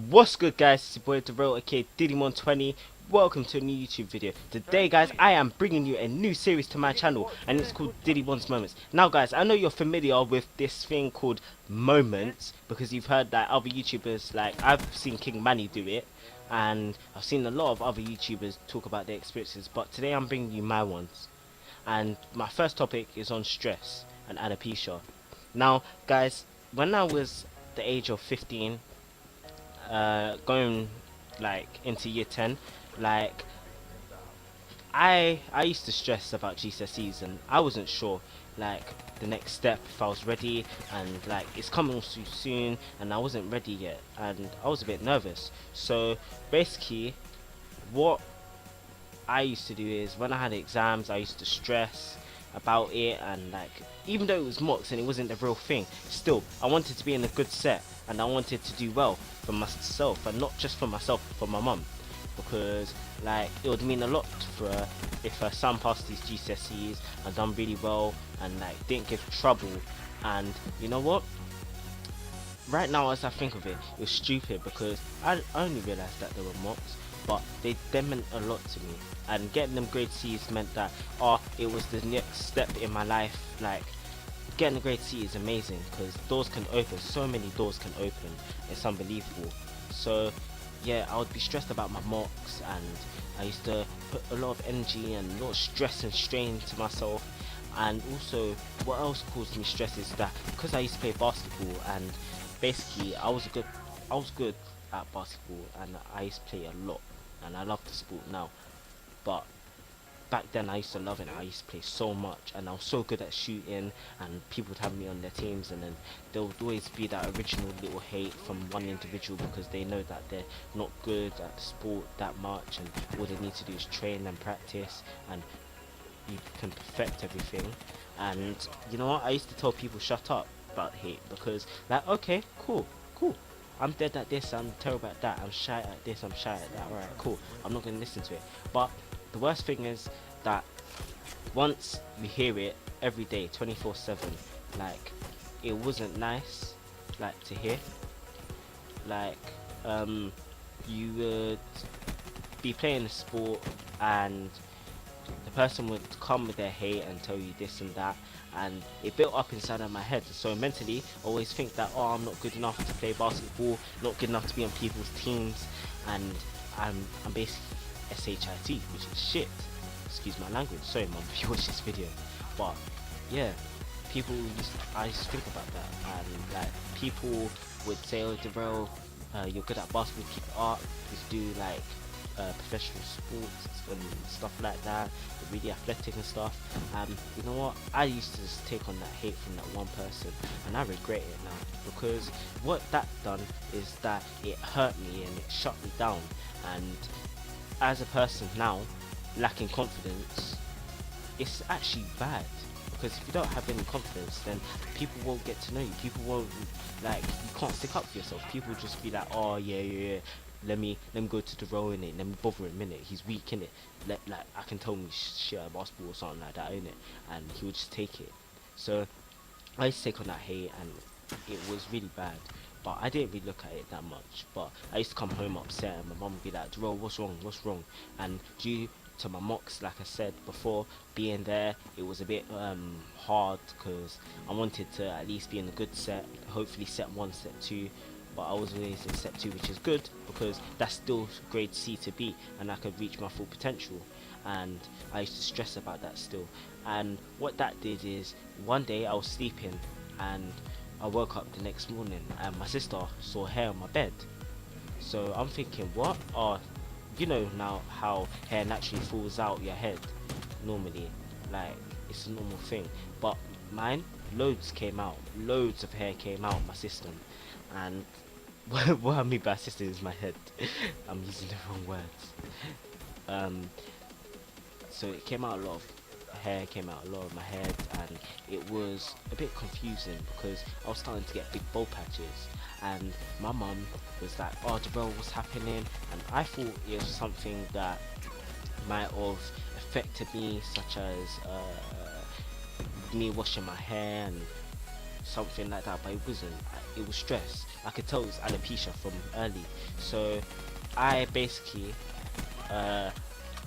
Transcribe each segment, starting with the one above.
What's good, guys? It's your boy Darrell, aka Diddy120. Welcome to a new YouTube video. Today, guys, I am bringing you a new series to my channel, and it's called Diddy1's Moments. Now, guys, I know you're familiar with this thing called Moments because you've heard that other YouTubers, like I've seen King Manny do it, and I've seen a lot of other YouTubers talk about their experiences. But today, I'm bringing you my ones, and my first topic is on stress and alopecia. Now, guys, when I was the age of 15, going like into year 10, like I used to stress about GCSEs, and I wasn't sure like the next step if I was ready, and like it's coming so soon and I wasn't ready yet, and I was a bit nervous. So basically what I used to do is when I had exams I used to stress about it, and like even though it was mocks and it wasn't the real thing, still I wanted to be in a good set and I wanted to do well for myself, and not just for myself, for my mum, because like it would mean a lot for her if her son passed his GCSEs and done really well and like didn't give trouble. And you know what, right now as I think of it, it was stupid because I only realised that they were mocks, but they meant a lot to me. And getting them grade C's meant that, oh, it was the next step in my life. Like getting a grade C is amazing because doors can open, so many doors can open. It's unbelievable. So yeah, I would be stressed about my mocks, and I used to put a lot of energy and a lot of stress and strain to myself. And also, what else caused me stress is that because I used to play basketball, and basically I was good at basketball, and I used to play a lot, and I love the sport now. But back then I used to love it. I used to play so much, and I was so good at shooting, and people would have me on their teams, and then there would always be that original little hate from one individual because they know that they're not good at the sport that much, and all they need to do is train and practice, and you can perfect everything. And you know what, I used to tell people shut up about hate, because like, okay, cool, I'm dead at this, I'm terrible at that, I'm shy at this, I'm shy at that, alright, cool, I'm not gonna listen to it. But the worst thing is that once you hear it every day 24/7, like it wasn't nice like to hear. Like you would be playing a sport, and the person would come with their hate and tell you this and that, and it built up inside of my head. So mentally I always think that, oh, I'm not good enough to play basketball, not good enough to be on people's teams, and I'm basically SHIT, which is shit. Excuse my language, sorry mom if you watch this video. But yeah, I used to think about that, and like people would say, oh Darrell, you're good at basketball, keep it up, just do like professional sports and stuff like that, you're really athletic and stuff. You know what, I used to just take on that hate from that one person, and I regret it now, because what that done is that it hurt me and it shut me down. And as a person now lacking confidence, it's actually bad, because if you don't have any confidence, then people won't get to know you, people won't, like, you can't stick up for yourself, people will just be like, oh yeah, let me go to the row in it, let me bother him in it, he's weak in it, like I can tell me shit at basketball or something like that in it, and he would just take it. So I used to take on that hate, and it was really bad, but I didn't really look at it that much. But I used to come home upset, and my mum would be like, Jerome, what's wrong? And due to my mocks, like I said before, being there, it was a bit hard, because I wanted to at least be in a good set, hopefully set 1, set 2, but I was always in set 2, which is good because that's still grade C to B, and I could reach my full potential. And I used to stress about that still. And what that did is, one day I was sleeping, and I woke up the next morning and my sister saw hair on my bed. So I'm thinking, what? Oh, you know now how hair naturally falls out your head normally, like it's a normal thing. But mine, loads came out, loads of hair came out my system, and what I mean by system is my head. I'm using the wrong words. Um, so it came out a lot of hair, came out a lot of my head, and it was a bit confusing because I was starting to get big bald patches, and my mum was like, oh Darrell, what's happening? And I thought it was something that might have affected me, such as me washing my hair and something like that, but it wasn't. It was stress. I could tell it was alopecia from early. So I basically uh,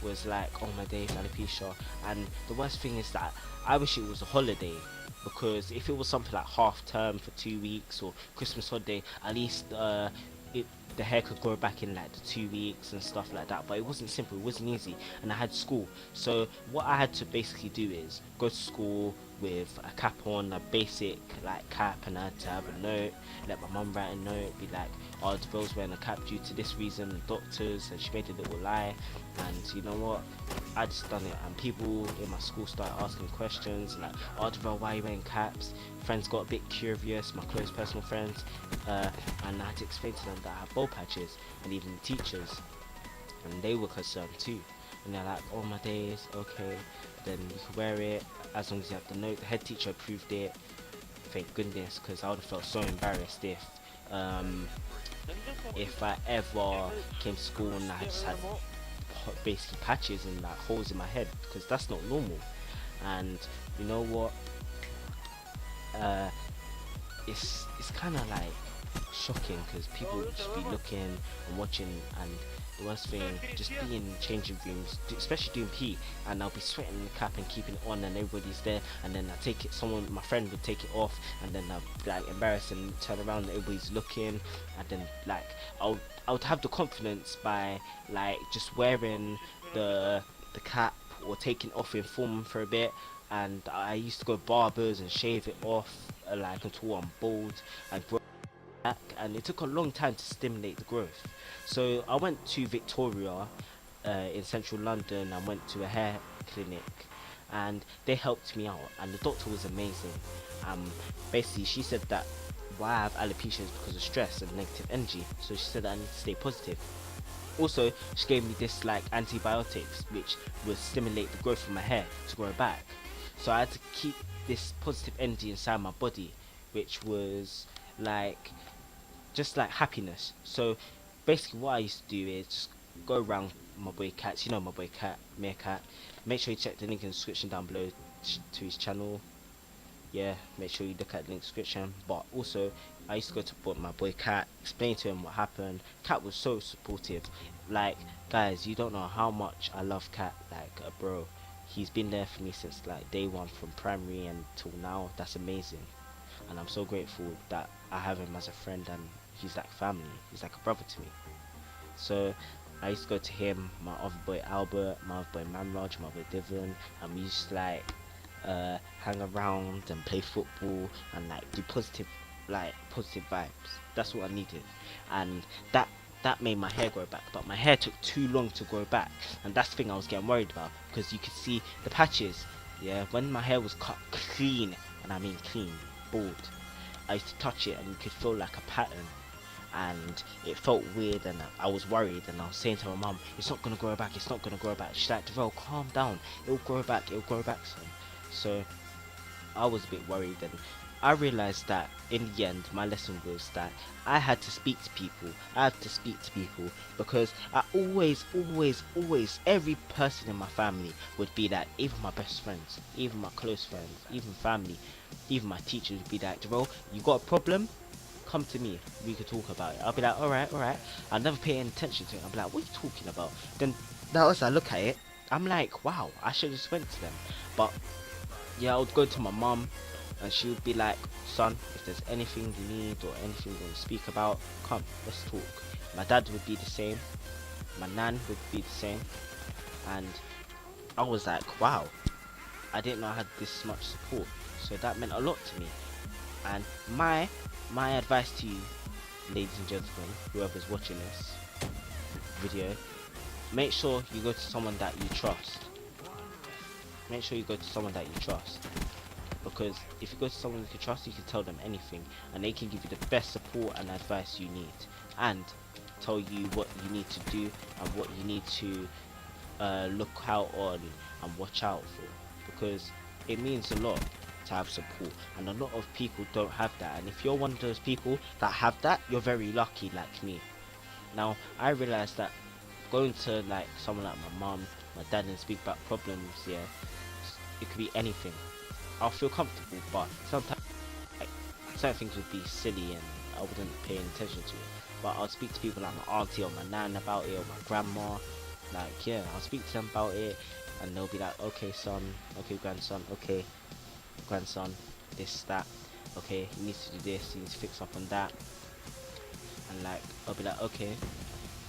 was like, oh my days, alopecia. And the worst thing is that I wish it was a holiday, because if it was something like half term for 2 weeks or Christmas holiday, at least it the hair could grow back in like the 2 weeks and stuff like that. But it wasn't simple, it wasn't easy, and I had school. So what I had to basically do is go to school with a cap on, a basic like cap, and I had to have a note, let my mum write a note, be like, oh, Deville's wearing a cap due to this reason, the doctors, and she made a little lie. And you know what, I just done it, and people in my school started asking questions like, oh Deville, why are you wearing caps? Friends got a bit curious, my close personal friends, and I had to explain to them that I have bald patches, and even the teachers, and they were concerned too. And they're like, oh my days, okay, then you can wear it as long as you have the note. The head teacher approved it, thank goodness, because I would have felt so embarrassed um, if I ever came to school and I just had basically patches and like holes in my head, because that's not normal. And you know what, uh, it's kind of like shocking, because people would just be looking and watching. And the worst thing, just be in changing rooms, especially doing PE, and I'll be sweating in the cap and keeping it on, and everybody's there, and then I take it, someone, my friend would take it off, and then I'll be like embarrassed and turn around and everybody's looking, and then like I would have the confidence by like just wearing the cap or taking off in form for a bit. And I used to go barbers and shave it off like until I'm bald and grow back, and it took a long time to stimulate the growth. So I went to Victoria in central London. I went to a hair clinic, and they helped me out, and the doctor was amazing. Basically she said that why I have alopecia is because of stress and negative energy, so she said that I need to stay positive. Also, she gave me this like antibiotics which would stimulate the growth of my hair to grow back. So I had to keep this positive energy inside my body, which was like just like happiness. So basically what I used to do is just go around my boy Cats, you know my boy Cat, Meerkat. Make sure you check the link in the description down below to his channel. Yeah, make sure you look at the link description. But also, I used to go to my boy Cat, explain to him what happened. Cat was so supportive. Like, guys, you don't know how much I love Cat, like a bro. He's been there for me since like day one, from primary and till now. That's amazing, and I'm so grateful that I have him as a friend, and he's like family. He's like a brother to me. So I used to go to him, my other boy Albert, my other boy Manraj, my boy Divin, and we used to like hang around and play football and like do positive vibes. That's what I needed, and that made my hair grow back. But my hair took too long to grow back, and that's the thing I was getting worried about, because you could see the patches. Yeah, when my hair was cut clean, and I mean clean, bald, I used to touch it and you could feel like a pattern, and it felt weird, and I was worried, and I was saying to my mum, it's not gonna grow back, it's not gonna grow back. She's like, Deville, calm down, it'll grow back, it'll grow back soon. So I was a bit worried, and I realized that in the end my lesson was that I had to speak to people. I had to speak to people, because I always, every person in my family would be like, even my best friends, even my close friends, even family, even my teachers would be like, Jerome, you got a problem? Come to me, we could talk about it. I'll be like, alright. I'll never pay any attention to it. I'll be like, what are you talking about? Then now as I look at it, I'm like, wow, I should have just went to them. But yeah, I would go to my mum, and she would be like, son, if there's anything you need or anything you want to speak about, come, let's talk. My dad would be the same, my nan would be the same, and I was like, wow, I didn't know I had this much support. So that meant a lot to me. And my advice to you, ladies and gentlemen, whoever's watching this video, make sure you go to someone that you trust. Make sure you go to someone that you trust, because if you go to someone you can trust, you can tell them anything, and they can give you the best support and advice you need, and tell you what you need to do and what you need to look out on and watch out for, because it means a lot to have support, and a lot of people don't have that. And if you're one of those people that have that, you're very lucky, like me. Now I realized that going to like someone like my mom, my dad, and speak about problems, yeah, it could be anything. I'll feel comfortable, but sometimes like, certain things would be silly and I wouldn't pay any attention to it. But I'll speak to people like my auntie or my nan about it, or my grandma. Like, yeah, I'll speak to them about it, and they'll be like, okay, son, okay, grandson, okay, grandson, this, that, okay, he needs to do this, he needs to fix up on that, and like, I'll be like, okay,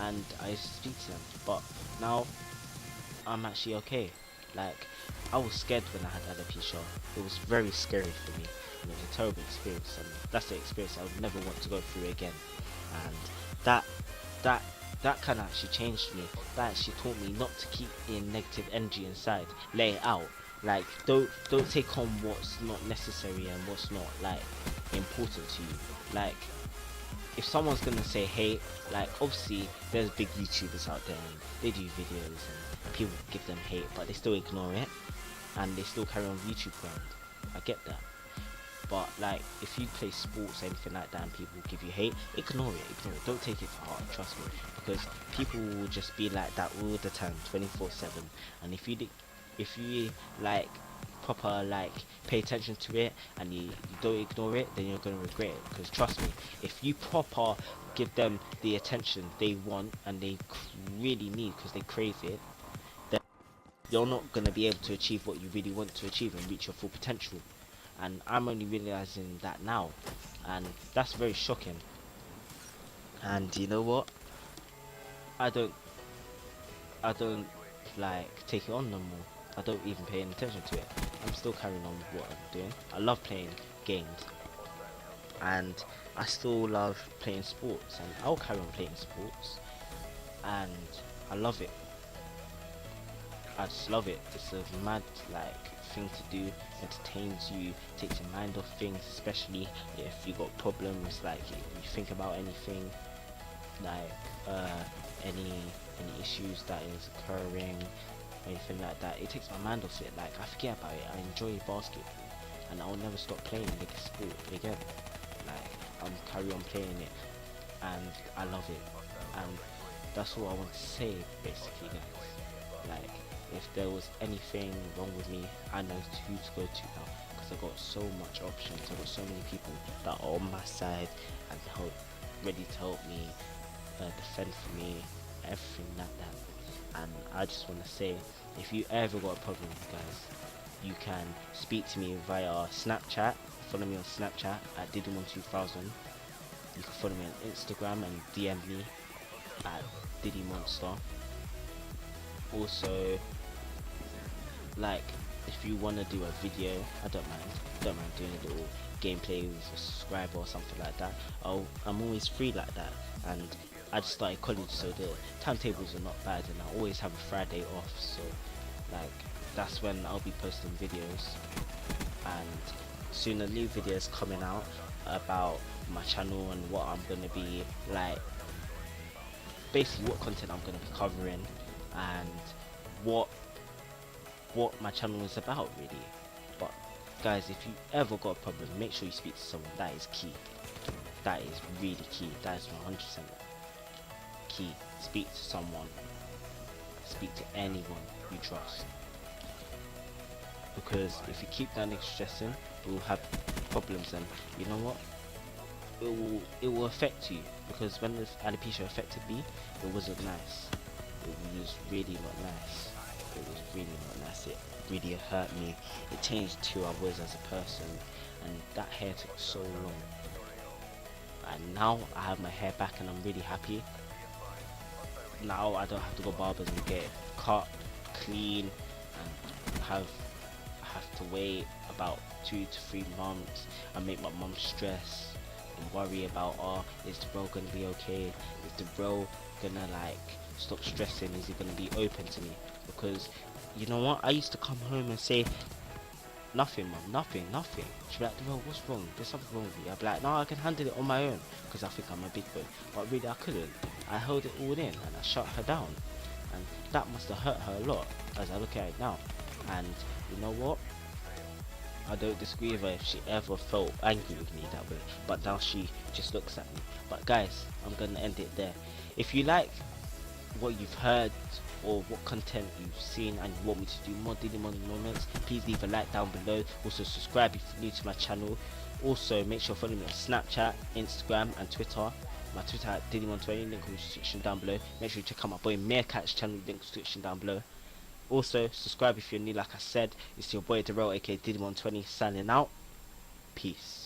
and I used to speak to them, but now I'm actually okay. Like, I was scared when I had alopecia. It was very scary for me, and it was a terrible experience, and that's the experience I would never want to go through again. And that that that kind of actually changed me. That actually taught me not to keep in negative energy inside. Lay it out. Like, don't take on what's not necessary and what's not like important to you. Like, if someone's gonna say hate, like, obviously there's big YouTubers out there and they do videos and people give them hate, but they still ignore it and they still carry on YouTube grind. I get that. But like, if you play sports, anything like that, and people give you hate, ignore it. Don't take it to heart, trust me, because people will just be like that all the time, 24/7. And if you like proper like pay attention to it and you don't ignore it, then you're gonna regret it. Because trust me, if you proper give them the attention they want and they really need, because they crave it, then you're not gonna be able to achieve what you really want to achieve and reach your full potential. And I'm only realizing that now, and that's very shocking. And you know what, I don't like take it on no more. I don't even pay any attention to it. I'm still carrying on with what I'm doing. I love playing games, and I still love playing sports, and I'll carry on playing sports, and I love it. I just love it. It's a mad like thing to do. Entertains you, takes your mind off things, especially if you got problems, like you think about anything, like any issues that is occurring, anything like that. It takes my mind off it. Like, I forget about it. I enjoy basketball, and I'll never stop playing the sport again. Like, I'm carry on playing it, and I love it. And that's all I want to say, basically, guys. Like, if there was anything wrong with me, I know who to go to now, because I got so much options. I got so many people that are on my side and ready to help me, defend for me, everything like that. And I just want to say, if you ever got a problem, guys, you can speak to me via Snapchat. Follow me on Snapchat at Didymon2000. You can follow me on Instagram and DM me at DiddyMonster. Also, like, if you want to do a video, I don't mind doing a little gameplay with a subscriber or something like that. I'm always free like that, and I just started college, so the timetables are not bad, and I always have a Friday off, so like, that's when I'll be posting videos. And soon a new video is coming out about my channel and what I'm gonna be like, basically what content I'm gonna be covering, and what my channel is about, really. But guys, if you ever got a problem, make sure you speak to someone. That is key. That is really key. That is 100% key. Speak to someone. Speak to anyone you trust. Because if you keep that nigga stressing, you will have problems, and you know what? It will affect you. Because when this alopecia affected me, it wasn't nice. It was really not nice. It was really not nice. It really hurt me. It changed who I was as a person, and that hair took so long. And now I have my hair back, and I'm really happy. Now I don't have to go barbers and get it cut, clean, and have to wait about 2 to 3 months and make my mum stress and worry about, oh, is the bro gonna be okay? Is the bro gonna like stop stressing? Is he gonna be open to me? Because you know what, I used to come home and say, nothing mum, nothing. She'd be like, bro, what's wrong? There's something wrong with me. I'd be like, no, I can handle it on my own, because I think I'm a big boy. But really I couldn't. I held it all in and I shut her down, and that must have hurt her a lot as I look at it now. And you know what, I don't disagree with her if she ever felt angry with me that way, but now she just looks at me. But guys, I'm gonna end it there. If you like what you've heard or what content you've seen and you want me to do more Didymon moments, please leave a like down below. Also subscribe if you're new to my channel. Also, make sure to follow me on Snapchat, Instagram, and Twitter. My Twitter at Diddy120, link in the description down below. Make sure you check out my boy Meerkat's channel, link in the description down below. Also, subscribe if you're new, like I said. It's your boy Darrell, aka Diddy120, signing out. Peace.